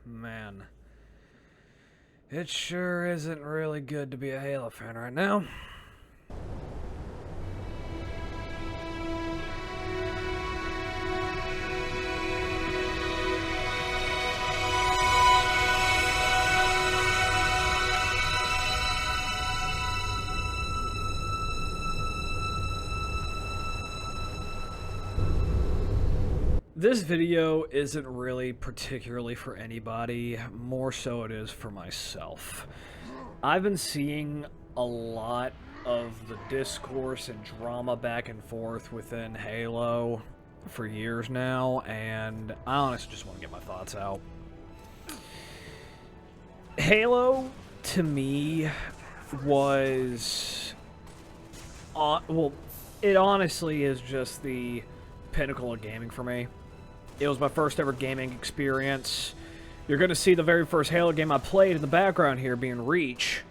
Man, it sure isn't really good to be a Halo fan right now. This video isn't really particularly for anybody, more so it is for myself. I've been seeing a lot of the discourse and drama back and forth within Halo for years now, and I honestly just want to get my thoughts out. Halo, to me, was... well, it honestly is just the pinnacle of gaming for me. It was my first ever gaming experience. You're going to see the very first Halo game I played in the background here being Reach.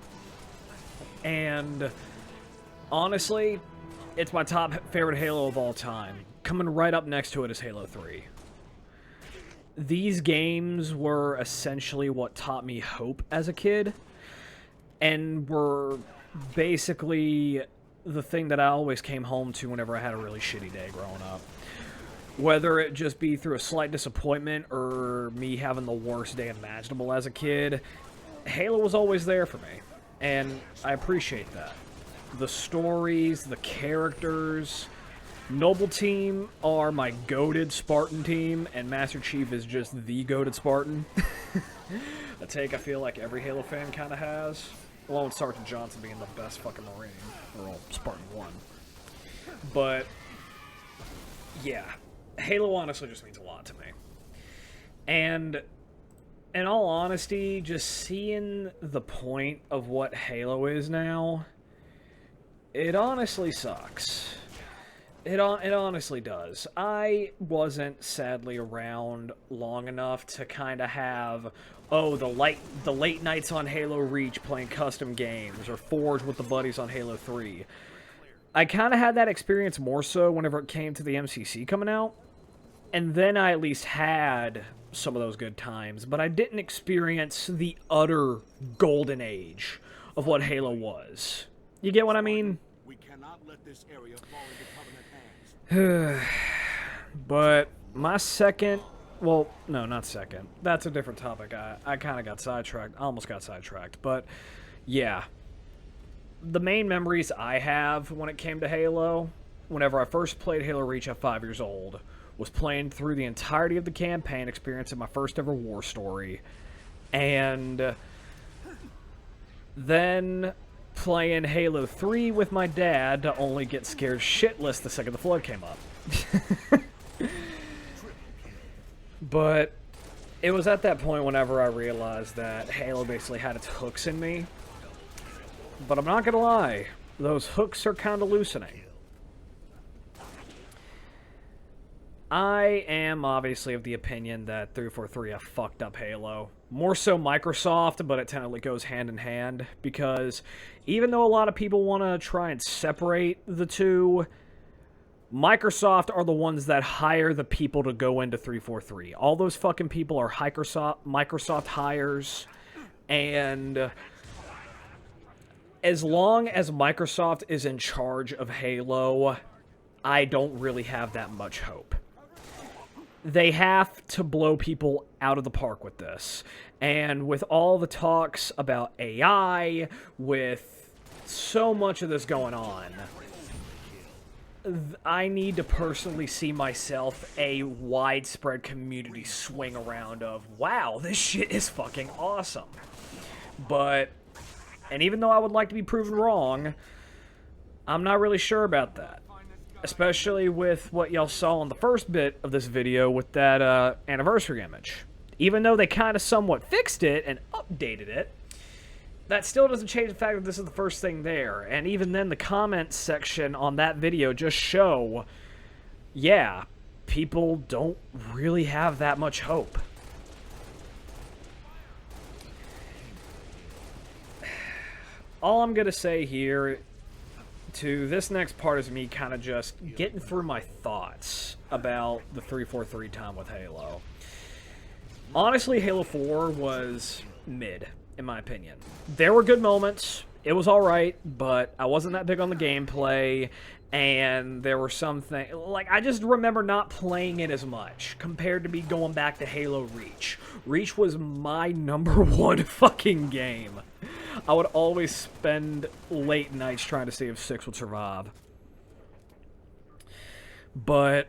And honestly, it's my top favorite Halo of all time. Coming right up next to it is Halo 3. These games were essentially what taught me hope as a kid, and were basically the thing that I always came home to whenever I had a really shitty day growing up. Whether it just be through a slight disappointment or me having the worst day imaginable as a kid, Halo was always there for me, and I appreciate that. The stories, the characters, Noble Team are my goated Spartan team, and Master Chief is just the goated Spartan. A take I feel like every Halo fan kind of has, along with Sergeant Johnson being the best fucking Marine, or Spartan 1. But, yeah. Halo honestly just means a lot to me. And in all honesty, just seeing the point of what Halo is now, it honestly sucks. It honestly does. I wasn't, sadly, around long enough to kind of have, oh, the late nights on Halo Reach playing custom games, or Forge with the buddies on Halo 3. I kind of had that experience more so whenever it came to the MCC coming out. And then I at least had some of those good times, but I didn't experience the utter golden age of what Halo was. You get what I mean? We cannot let this area fall into Covenant hands. But my second... Well, no, not second. That's a different topic. I kind of got sidetracked. I almost got sidetracked. But, yeah. The main memories I have when it came to Halo, whenever I first played Halo Reach at 5 years old, was playing through the entirety of the campaign, experiencing my first ever war story, and then playing Halo 3 with my dad to only get scared shitless the second the flood came up. But it was at that point whenever I realized that Halo basically had its hooks in me. But I'm not gonna lie, those hooks are kind of loosening. I am obviously of the opinion that 343 have fucked up Halo. More so Microsoft, but it technically goes hand in hand, because even though a lot of people want to try and separate the two, Microsoft are the ones that hire the people to go into 343. All those fucking people are Microsoft hires, and as long as Microsoft is in charge of Halo, I don't really have that much hope. They have to blow people out of the park with this. And with all the talks about AI, with so much of this going on, I need to personally see myself a widespread community swing around of, wow, this shit is fucking awesome. But, and even though I would like to be proven wrong, I'm not really sure about that. Especially with what y'all saw in the first bit of this video with that anniversary image. Even though they kind of somewhat fixed it and updated it, that still doesn't change the fact that this is the first thing there. And even then, the comments section on that video just show, yeah, people don't really have that much hope. All I'm going to say here to this next part is me kind of just getting through my thoughts about the 343 time with Halo. Honestly, Halo 4 was mid, in my opinion. There were good moments. It was alright, but I wasn't that big on the gameplay, and there were some things... Like, I just remember not playing it as much, compared to me going back to Halo Reach. Reach was my #1 fucking game. I would always spend late nights trying to see if 6 would survive. But...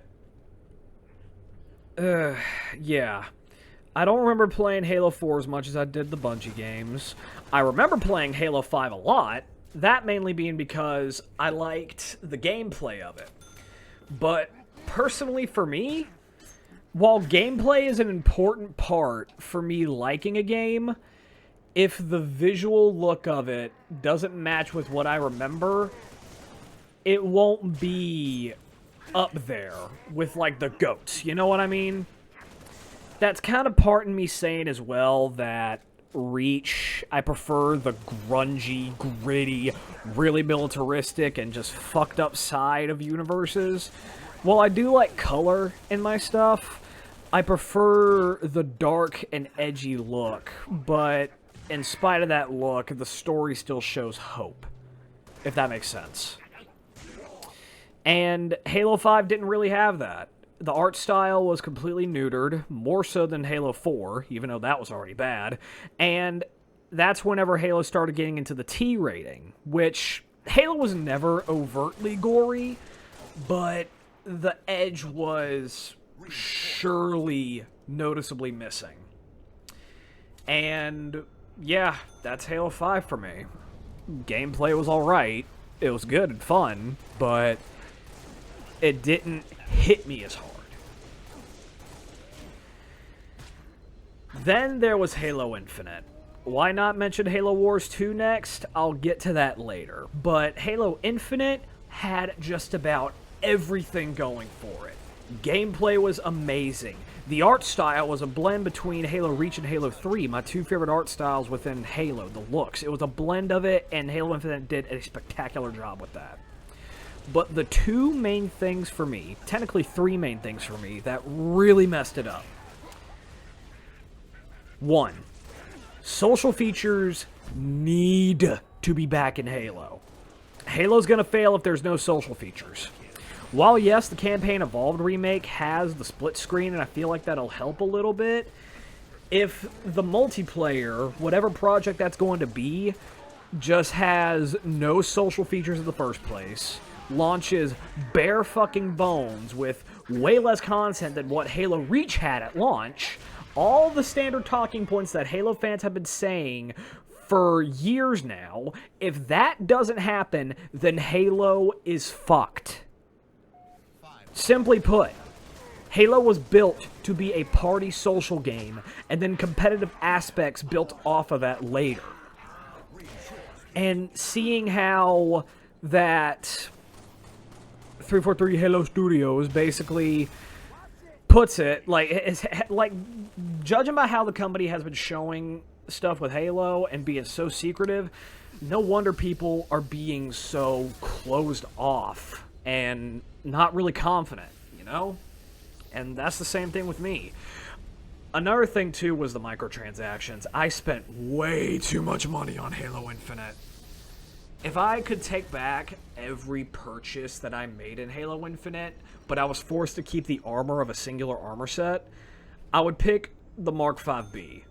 yeah. I don't remember playing Halo 4 as much as I did the Bungie games. I remember playing Halo 5 a lot, that mainly being because I liked the gameplay of it. But personally for me, while gameplay is an important part for me liking a game, if the visual look of it doesn't match with what I remember, it won't be up there with, like, the GOATs, you know what I mean? That's kind of part in me saying as well that Reach, I prefer the grungy, gritty, really militaristic, and just fucked up side of universes. While I do like color in my stuff, I prefer the dark and edgy look, but in spite of that look, the story still shows hope, if that makes sense. And Halo 5 didn't really have that. The art style was completely neutered, more so than Halo 4, even though that was already bad. And that's whenever Halo started getting into the T rating, which Halo was never overtly gory, but the edge was surely noticeably missing. And yeah, that's Halo 5 for me. Gameplay was alright, it was good and fun, but it didn't hit me as hard. Then there was Halo Infinite. Why not mention Halo Wars 2 next? I'll get to that later. But Halo Infinite had just about everything going for it. Gameplay was amazing. The art style was a blend between Halo Reach and Halo 3, my two favorite art styles within Halo, the looks. It was a blend of it, and Halo Infinite did a spectacular job with that. But the two main things for me, technically three main things for me, that really messed it up. One, social features need to be back in Halo. Halo's gonna fail if there's no social features. While yes, the Campaign Evolved remake has the split screen, and I feel like that'll help a little bit, if the multiplayer, whatever project that's going to be, just has no social features in the first place, launches bare fucking bones with way less content than what Halo Reach had at launch, all the standard talking points that Halo fans have been saying for years now, if that doesn't happen, then Halo is fucked. Simply put, Halo was built to be a party social game, and then competitive aspects built off of that later. And seeing how that 343 Halo Studios basically puts it, like judging by how the company has been showing stuff with Halo and being so secretive, no wonder people are being so closed off and not really confident, you know? And that's the same thing with me. Another thing, too, was the microtransactions. I spent way too much money on Halo Infinite. If I could take back every purchase that I made in Halo Infinite, but I was forced to keep the armor of a singular armor set, I would pick the Mark 5B.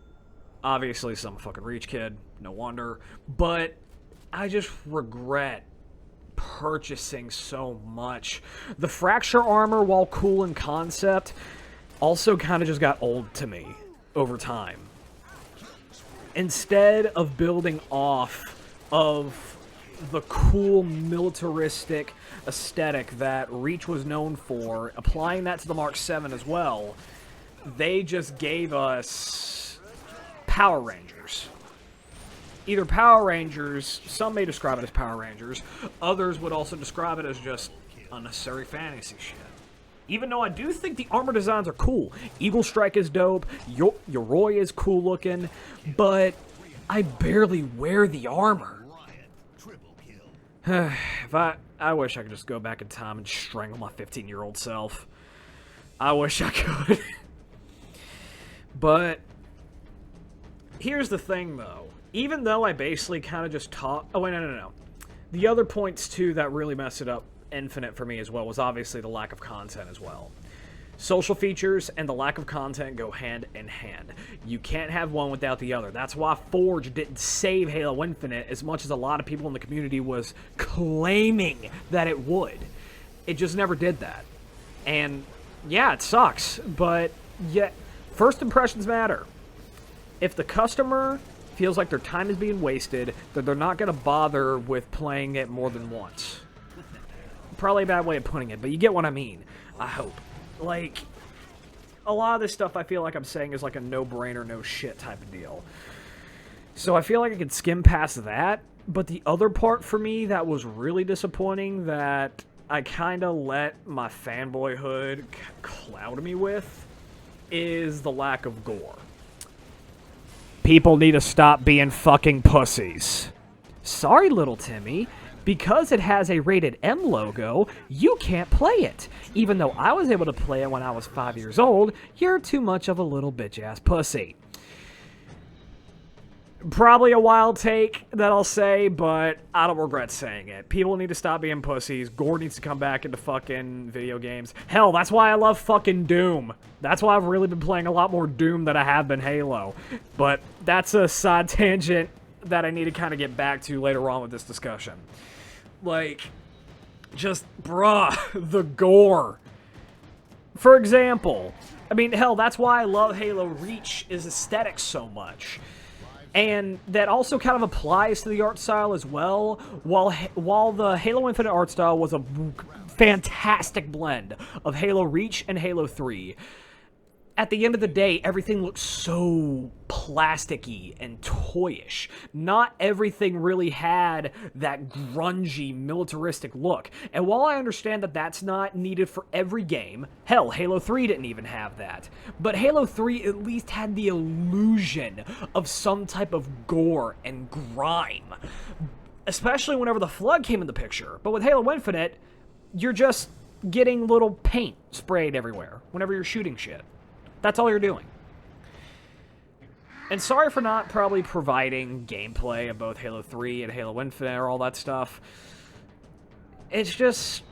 Obviously, some fucking Reach kid, no wonder. But I just regret purchasing so much. The Fracture armor, while cool in concept, also kind of just got old to me over time. Instead of building off of the cool militaristic aesthetic that Reach was known for, applying that to the Mark 7 as well, they just gave us Power Rangers. Either Power Rangers, some may describe it as Power Rangers, others would also describe it as just unnecessary fantasy shit. Even though I do think the armor designs are cool. Eagle Strike is dope, Yoroi is cool looking, but I barely wear the armor. I wish I could just go back in time and strangle my 15-year-old self. I wish I could. But here's the thing, though. Even though I basically kind of just talk... Oh, wait, no. The other points, too, that really messed it up Infinite for me as well was obviously the lack of content as well. Social features and the lack of content go hand in hand. You can't have one without the other. That's why Forge didn't save Halo Infinite as much as a lot of people in the community was claiming that it would. It just never did that. And, yeah, it sucks, but yet, first impressions matter. If the customer feels like their time is being wasted, then they're not going to bother with playing it more than once. Probably a bad way of putting it, but you get what I mean. I hope. Like, a lot of this stuff I feel like I'm saying is like a no-brainer, no-shit type of deal. So I feel like I could skim past that, but the other part for me that was really disappointing that I kind of let my fanboyhood cloud me with is the lack of gore. People need to stop being fucking pussies. Sorry, little Timmy. Because it has a rated M logo, you can't play it. Even though I was able to play it when I was 5 years old, you're too much of a little bitch-ass pussy. Probably a wild take that I'll say, but I don't regret saying it. People need to stop being pussies. Gore needs to come back into fucking video games. Hell, that's why I love fucking Doom. That's why I've really been playing a lot more Doom than I have been Halo. But that's a side tangent that I need to kind of get back to later on with this discussion. Like, just, bruh, the gore. For example, I mean, hell, that's why I love Halo Reach's aesthetics so much. And that also kind of applies to the art style as well. While the Halo Infinite art style was a fantastic blend of Halo Reach and Halo 3, at the end of the day, everything looks so plasticky and toyish. Not everything really had that grungy, militaristic look. And while I understand that that's not needed for every game, hell, Halo 3 didn't even have that. But Halo 3 at least had the illusion of some type of gore and grime. Especially whenever the Flood came in the picture. But with Halo Infinite, you're just getting little paint sprayed everywhere whenever you're shooting shit. That's all you're doing. And sorry for not probably providing gameplay of both Halo 3 and Halo Infinite or all that stuff. It's just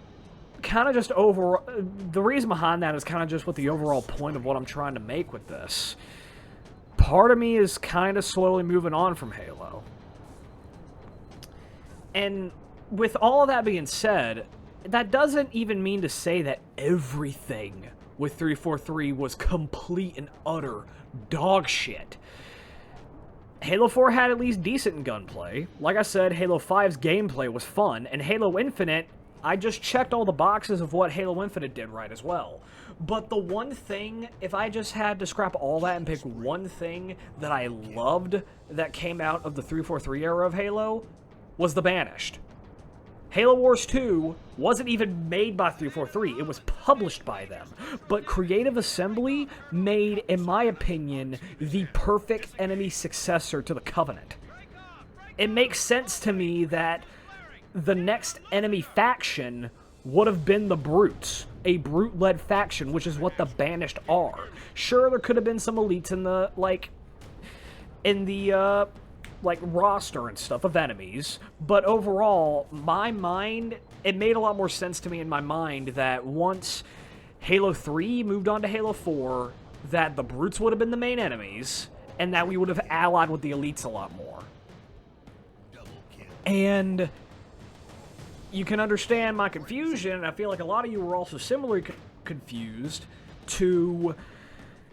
kind of just over... The reason behind that is kind of just what the overall point of what I'm trying to make with this. Part of me is kind of slowly moving on from Halo. And with all of that being said, that doesn't even mean to say that everything with 343 was complete and utter dog shit. Halo 4 had at least decent gunplay. Like I said, Halo 5's gameplay was fun, and Halo Infinite, I just checked all the boxes of what Halo Infinite did right as well. But the one thing, if I just had to scrap all that and pick one thing that I loved that came out of the 343 era of Halo, was the Banished. Halo Wars 2 wasn't even made by 343, it was published by them. But Creative Assembly made, in my opinion, the perfect enemy successor to the Covenant. It makes sense to me that the next enemy faction would have been the Brutes, a Brute-led faction, which is what the Banished are. Sure, there could have been some elites in the, roster and stuff of enemies, but overall, it made a lot more sense to me in my mind that once Halo 3 moved on to Halo 4, that the Brutes would have been the main enemies, and that we would have allied with the elites a lot more. And you can understand my confusion, and I feel like a lot of you were also similarly confused to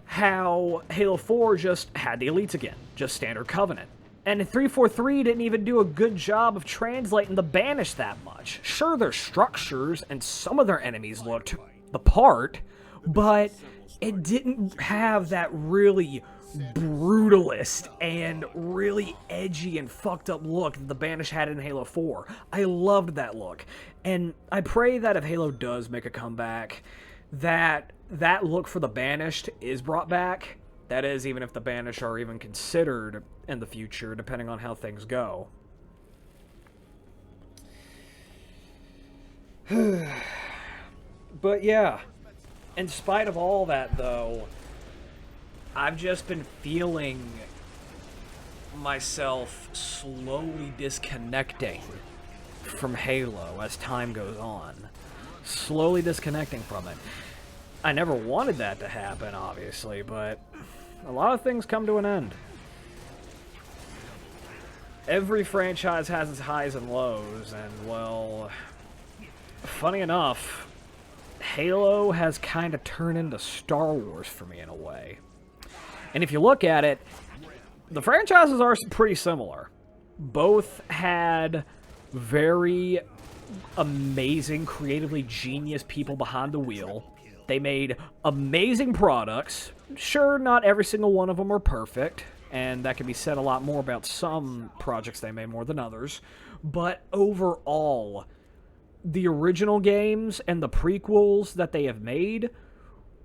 how Halo 4 just had the elites again, just standard Covenant. And 343 didn't even do a good job of translating the Banished that much. Sure, their structures and some of their enemies looked the part, but it didn't have that really brutalist and really edgy and fucked up look that the Banished had in Halo 4. I loved that look. And I pray that if Halo does make a comeback, that look for the Banished is brought back. That is, even if the Banished are even considered in the future, depending on how things go. But yeah, In spite of all that, though, I've just been feeling myself slowly disconnecting from Halo as time goes on. Slowly disconnecting from it. I never wanted that to happen, obviously, but a lot of things come to an end. Every franchise has its highs and lows, and, well, funny enough, Halo has kind of turned into Star Wars for me in a way. And if you look at it, the franchises are pretty similar. Both had very amazing, creatively genius people behind the wheel. They made amazing products. Sure, not every single one of them are perfect, and that can be said a lot more about some projects they made more than others. But overall, the original games and the prequels that they have made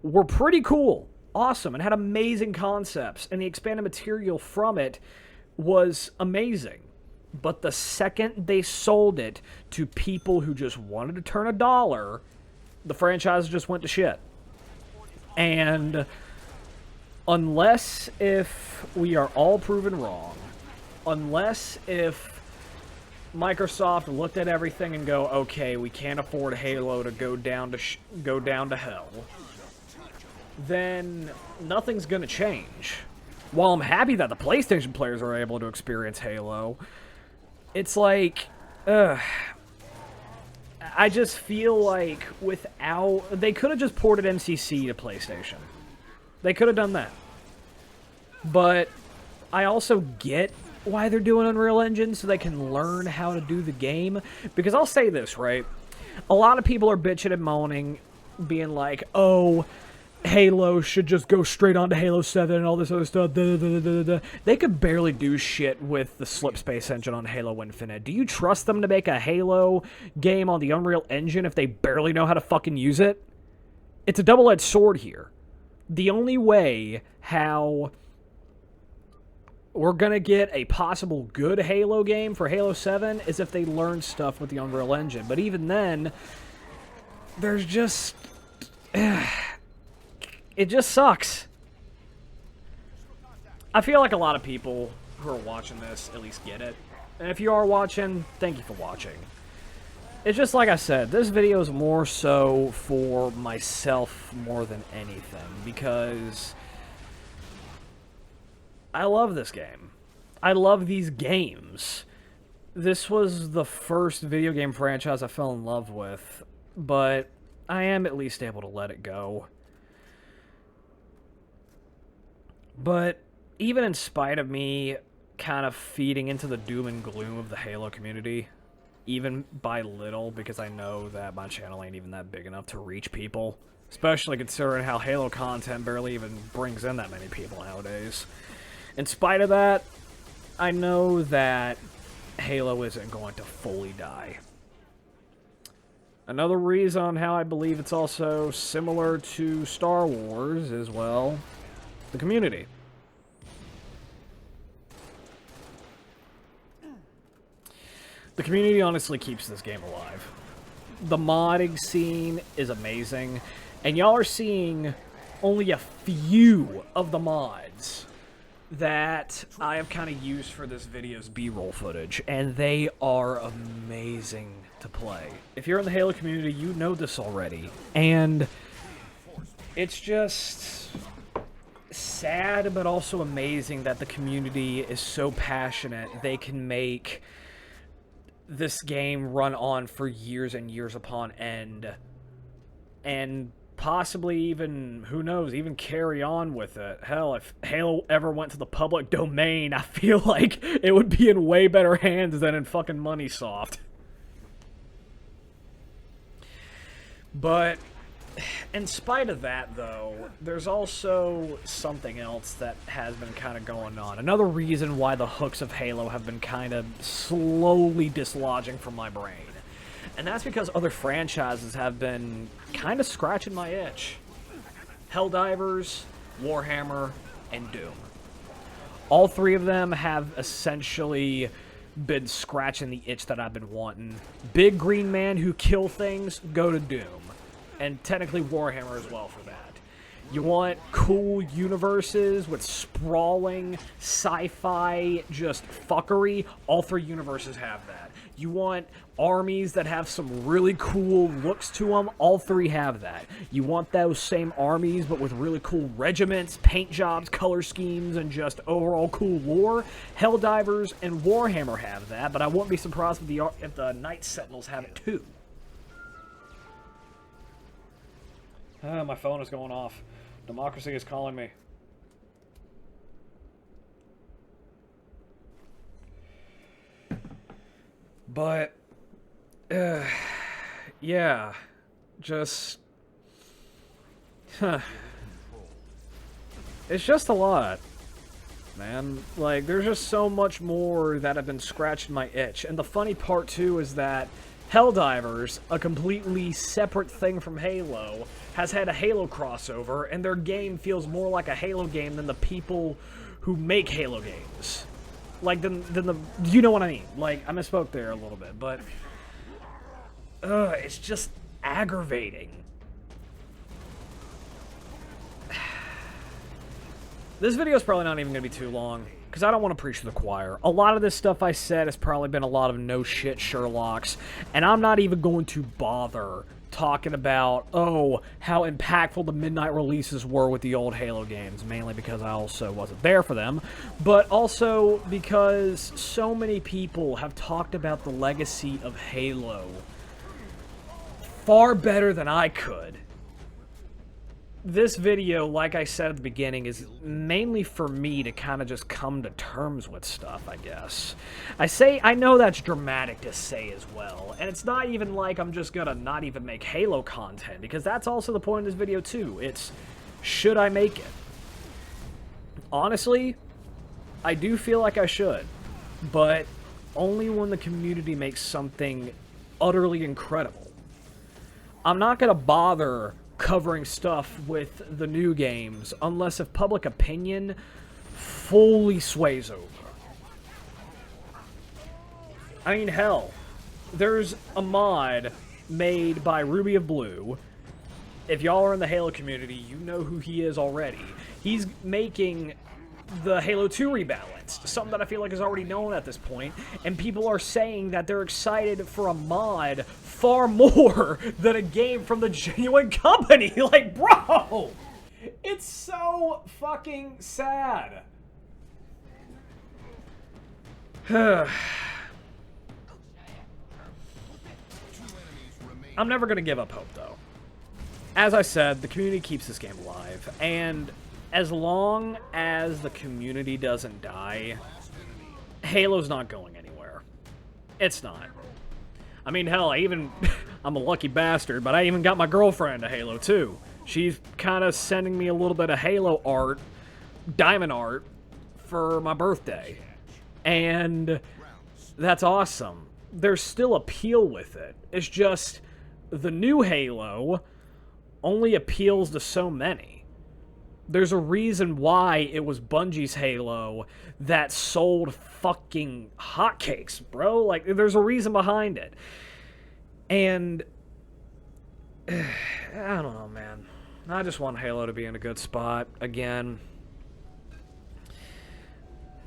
were pretty cool, awesome, and had amazing concepts, and the expanded material from it was amazing. But the second they sold it to people who just wanted to turn a dollar, the franchise just went to shit. And unless if we are all proven wrong, unless if Microsoft looked at everything and go, okay, we can't afford Halo to go down to hell, then nothing's gonna change. While I'm happy that the PlayStation players are able to experience Halo, it's like, I just feel like they could have just ported MCC to PlayStation. They could have done that. But I also get why they're doing Unreal Engine, so they can learn how to do the game. Because I'll say this, right? A lot of people are bitching and moaning, being like, oh, Halo should just go straight on to Halo 7 and all this other stuff. They could barely do shit with the Slip Space engine on Halo Infinite. Do you trust them to make a Halo game on the Unreal Engine if they barely know how to fucking use it? It's a double-edged sword here. The only way how we're gonna get a possible good Halo game for Halo 7 is if they learn stuff with the Unreal Engine. But even then, there's just... it just sucks. I feel like a lot of people who are watching this at least get it. And if you are watching, thank you for watching. It's just like I said, this video is more so for myself more than anything, because I love this game. I love these games. This was the first video game franchise I fell in love with, but I am at least able to let it go. But even in spite of me kind of feeding into the doom and gloom of the Halo community, even by little, because I know that my channel ain't even that big enough to reach people, especially considering how Halo content barely even brings in that many people nowadays. In spite of that, I know that Halo isn't going to fully die. Another reason on how I believe it's also similar to Star Wars is, well, the community. The community honestly keeps this game alive. The modding scene is amazing, and y'all are seeing only a few of the mods that I have kind of used for this video's B-roll footage, and they are amazing to play. If you're in the Halo community, you know this already, and it's just sad but also amazing that the community is so passionate they can make this game run on for years and years upon end, and possibly even, who knows, even carry on with it. Hell, if Halo ever went to the public domain, I feel like it would be in way better hands than in fucking Moneysoft. But in spite of that, though, there's also something else that has been kind of going on. Another reason why the hooks of Halo have been kind of slowly dislodging from my brain. And that's because other franchises have been kind of scratching my itch. Helldivers, Warhammer, and Doom. All three of them have essentially been scratching the itch that I've been wanting. Big green man who kill things, go to Doom. and technically Warhammer as well for that. You want cool universes with sprawling sci-fi just fuckery, all 3 universes have that. You want armies that have some really cool looks to them, all 3 have that. You want those same armies but with really cool regiments, paint jobs, color schemes, and just overall cool lore. Helldivers and Warhammer have that, but I wouldn't be surprised if the Night Sentinels have it too. My phone is going off. Democracy is calling me. But, yeah, just, it's just a lot, man. Like, there's just so much more that have been scratching my itch. And the funny part, too, is that Helldivers, a completely separate thing from Halo, has had a Halo crossover, and their game feels more like a Halo game than the people who make Halo games. Like, you know what I mean? Like, I misspoke there a little bit, but, it's just aggravating. This video is probably not even going to be too long, because I don't want to preach to the choir. A lot of this stuff I said has probably been a lot of no-shit Sherlocks, and I'm not even going to bother talking about, oh, how impactful the midnight releases were with the old Halo games, mainly because I also wasn't there for them, but also because so many people have talked about the legacy of Halo far better than I could. This video, like I said at the beginning, is mainly for me to kind of just come to terms with stuff, I guess. I know that's dramatic to say as well, and it's not even like I'm just gonna not even make Halo content, because that's also the point of this video too. It's, should I make it? Honestly, I do feel like I should, but only when the community makes something utterly incredible. I'm not gonna bother covering stuff with the new games unless if public opinion fully sways over. I mean, hell, there's a mod made by Ruby of Blue. If y'all are in the Halo community, you know who he is already. He's making the Halo 2 rebalanced, something that I feel like is already known at this point, and people are saying that they're excited for a mod far more than a game from the genuine company. Like, bro, it's so fucking sad. I'm never gonna give up hope, though. As I said, the community keeps this game alive, and as long as the community doesn't die, Halo's not going anywhere. It's not. I mean, hell, I'm a lucky bastard, but I even got my girlfriend a Halo too. She's kind of sending me a little bit of Halo art, diamond art, for my birthday. And that's awesome. There's still appeal with it. It's just, the new Halo only appeals to so many. There's a reason why it was Bungie's Halo that sold fucking hotcakes, bro. Like, there's a reason behind it. And I don't know, man. I just want Halo to be in a good spot again.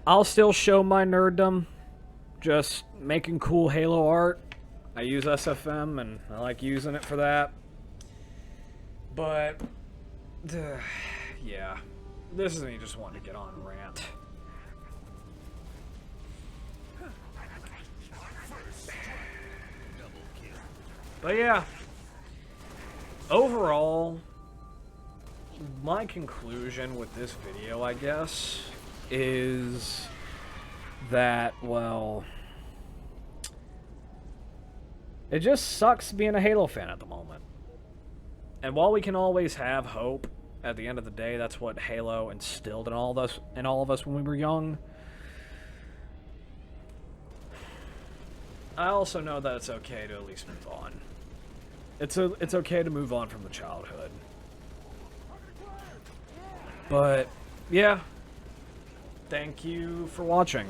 I'll still show my nerddom, just making cool Halo art. I use SFM, and I like using it for that. But yeah, this is me just wanting to get on rant. But yeah, overall, my conclusion with this video, I guess, is that, well, it just sucks being a Halo fan at the moment. And while we can always have hope, at the end of the day, that's what Halo instilled in all of us when we were young. I also know that it's okay to at least move on. It's okay to move on from the childhood. But yeah, thank you for watching.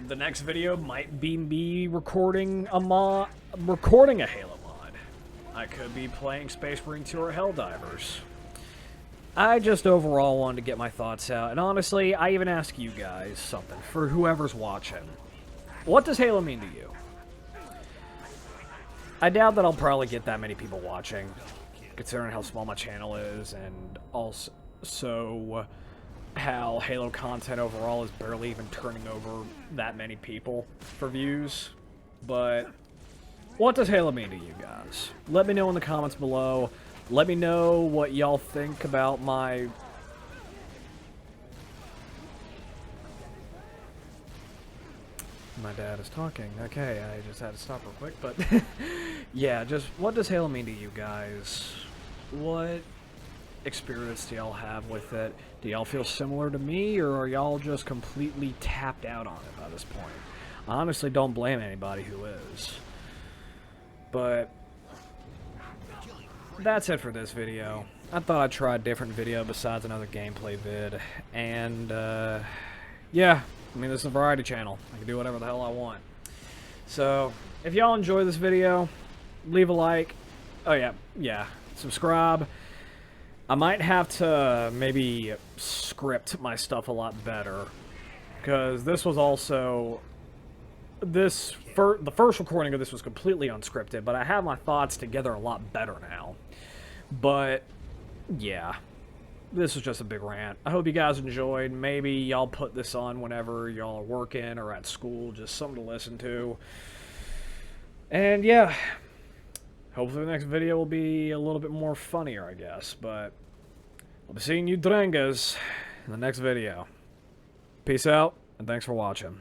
The next video might be me recording a Halo mod. I could be playing Space Marine 2 or Helldivers. I just overall wanted to get my thoughts out, and honestly, I even ask you guys something, for whoever's watching. What does Halo mean to you? I doubt that I'll probably get that many people watching, considering how small my channel is, and also how Halo content overall is barely even turning over that many people for views. But what does Halo mean to you guys? Let me know in the comments below. Let me know what y'all think about my... My dad is talking. Okay, I just had to stop real quick, but... yeah, just what does Halo mean to you guys? What experience do y'all have with it? Do y'all feel similar to me, or are y'all just completely tapped out on it by this point? I honestly don't blame anybody who is. But that's it for this video. I thought I'd try a different video besides another gameplay vid. And, yeah. I mean, this is a variety channel. I can do whatever the hell I want. So, if y'all enjoy this video, leave a like. Oh, yeah. Subscribe. I might have to maybe script my stuff a lot better. Because this was also... the first recording of this was completely unscripted, but I have my thoughts together a lot better now. But, yeah. This was just a big rant. I hope you guys enjoyed. Maybe y'all put this on whenever y'all are working or at school. Just something to listen to. And, yeah. Hopefully the next video will be a little bit more funnier, I guess. But I'll be seeing you Drangas in the next video. Peace out, and thanks for watching.